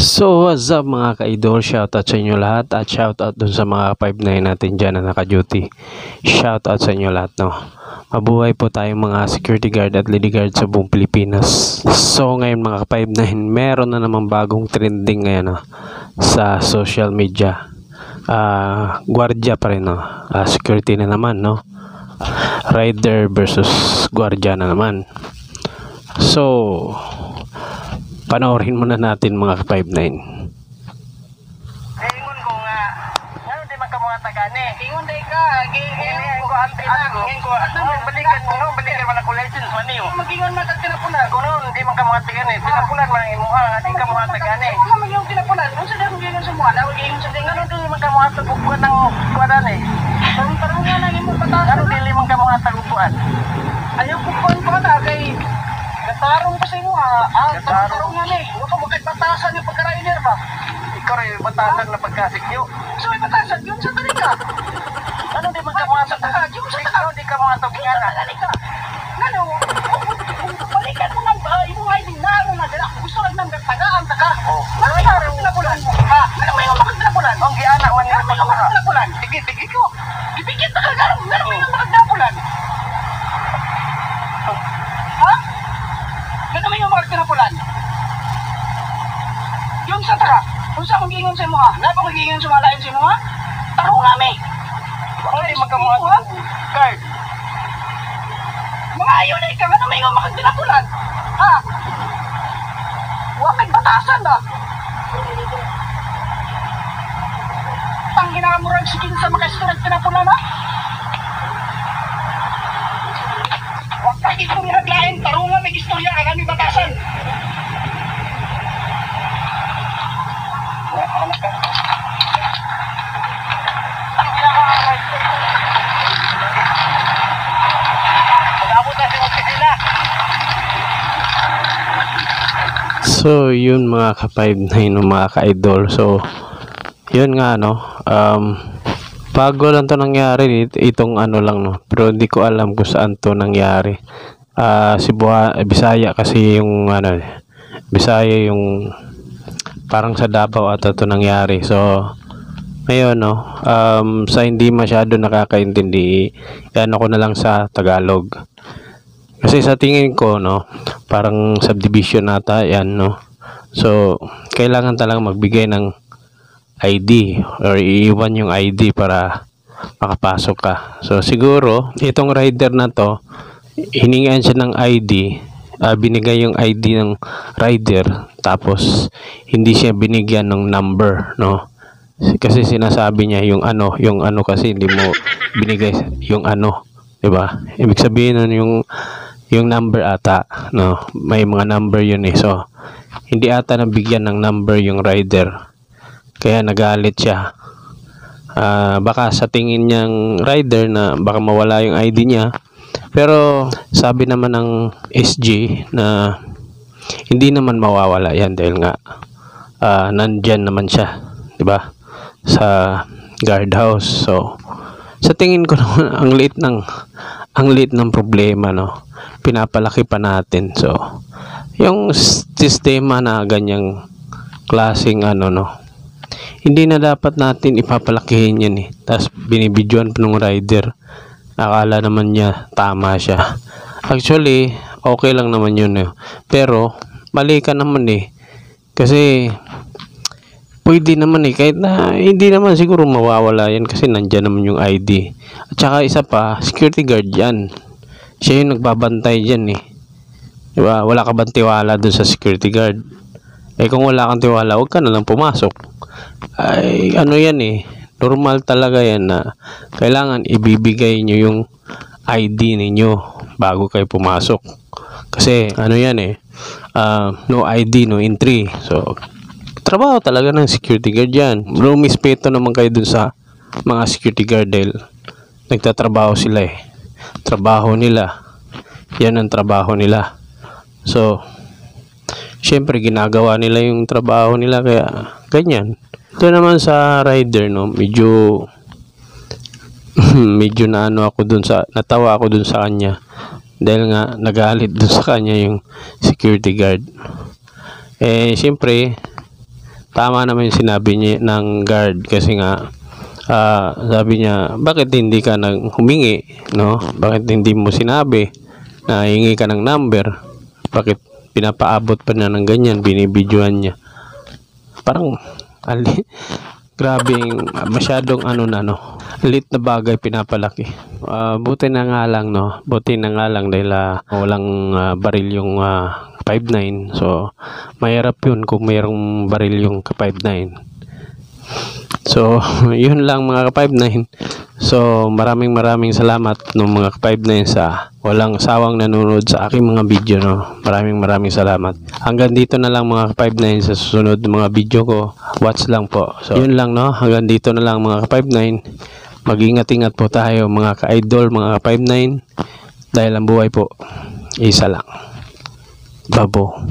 So what's up mga ka-idol, shoutout sa inyo lahat at shoutout dun sa mga 5'9 natin dyan na naka-duty. Shoutout sa inyo lahat, no. Mabuhay po tayong mga security guard at lady guard sa buong Pilipinas. So ngayon mga ka-5'9, meron na namang bagong trending ngayon, no, sa social media. Guardia pa rin, no. Security na naman, no. Rider versus guardia na naman. So panoorin muna natin mga ka-5'9. Ingon ko nga, ano di man ka mga tagani? Ingon di ka, ingon ko ante na, ingon ko, balikan man ako license man niyo. Magingon man kag tinapunan, kuno di man ka mga tagani, tinapunan man ang imuha, di ka mga tagani. Ano man yung tinapunan? Unsa daw gingon sa mga, daw gingon sa dingan di man ka mga tagupuan ng kuwadan eh. Tarong nga nang imong batasan. Ano dili man ka mga tagupuan? Ayaw kupuan ko na kay tarong pa sa imo tarong nga ni. Huwag mo kahit batasan yung pagka-rider ba? Ikaw rin batasan na pagkasikyo. So may batasan, yun sa tali ka. Ano di man ka mga sa taka? Yun sa taka. Di ka mga tabuyan na. Ano? Balikan mo ng imo ay dinaro na dala. Gusto lang nang tagaan taka. Ano may harap tinapulan? Ano may umakag tinapulan? Ang giana man niya pagkura. Tinapulan? Tigit ko. Ipikit na ka gano'n. Ano may umakag tinapulan? Ano may umakag tinapulan? Yung sa taka, kung saan mag-iingon sa mga, na pa mag-iingon sa mga lain sa mga, tarong namin. Ano di magkamuha card? Mga ayaw na ikaw, ano may umakag tinapulan? Ha? Huwag may batasan ba? Ang ginamurag sigin sa makasturag tinapulan ha? Huwag kang istorya naglain, tarungan may istorya ka kami batasan. So yun mga ka-5'9 o mga ka-idol. So yun nga, no, bago lang to nangyari, itong ano lang, no, pero hindi ko alam kung saan to nangyari. Bisaya kasi yung ano, Bisaya yung parang sa Davao ata to nangyari. So ngayon, no, sa hindi masyado nakakaintindi, yan ako na lang sa Tagalog. Kasi sa tingin ko, no, parang subdivision nata yan, no. So kailangan talagang magbigay ng ID or iiwan yung ID para makapasok ka. So siguro itong rider na to, hiningaan siya ng ID, binigay yung ID ng rider, tapos hindi siya binigyan ng number, no. Kasi sinasabi niya yung ano kasi hindi mo binigay yung ano, 'di ba? Ibig sabihin nun yung number ata, no. May mga number yun eh. So hindi ata nabigyan ng number yung rider. Kaya nagalit siya. Baka sa tingin niyang rider na baka mawala yung ID niya. Pero sabi naman ng SG na hindi naman mawawala yan dahil nga nandyan naman siya, 'di ba? Sa guardhouse. So sa tingin ko naman ang liit ng problema, no. Pinapalaki pa natin. So yung sistema na ganyang klaseng ano, no, hindi na dapat natin ipapalakihin yan eh. Tapos binibidyoan pa ng rider. Akala naman niya tama siya. Actually, okay lang naman yun eh. Pero, mali ka naman eh. Kasi, pwede naman eh. Kahit na hindi naman siguro mawawala yan kasi nandyan naman yung ID. At saka isa pa, security guard yan. Siya yung nagbabantay dyan eh. Diba? Wala ka bang tiwala dun sa security guard? Eh kung wala kang tiwala, huwag ka na lang pumasok. Ay ano yan eh, normal talaga yan na kailangan ibibigay nyo yung ID ninyo bago kayo pumasok. Kasi ano yan eh, no ID, no entry. So trabaho talaga ng security guard yan. Rumispeto naman kayo dun sa mga security guard dahil nagtatrabaho sila eh. Trabaho nila, yan ang trabaho nila. So syempre ginagawa nila yung trabaho nila, kaya ganyan. Ito naman sa rider, no, medyo natawa ako dun sa kanya dahil nga nagalit dun sa kanya yung security guard. Siyempre tama naman yung sinabi niya ng guard kasi nga sabi niya, bakit hindi ka nang humingi, no? Bakit hindi mo sinabi na hingi ka ng number? Bakit pinapaabot pa na ng ganyan, binibidyohan niya? Parang grabing masyadong lit na bagay pinapalaki. Buti na nga lang, no? Buti na nga lang dahil walang baril yung 5.9. So, mahirap yun kung mayroong baril yung 5.9. So, yun lang mga ka-5.9. So, maraming salamat ng mga ka-5.9 sa walang sawang nanonood sa aking mga video, no? Maraming salamat. Hanggang dito na lang mga ka-5.9 sa susunod mga video ko. Watch lang po. So, yun lang, no? Hanggang dito na lang mga ka-5.9. Mag-ingat-ingat po tayo mga ka-idol, mga ka-5.9. Dahil ang buhay po, isa lang. Babo.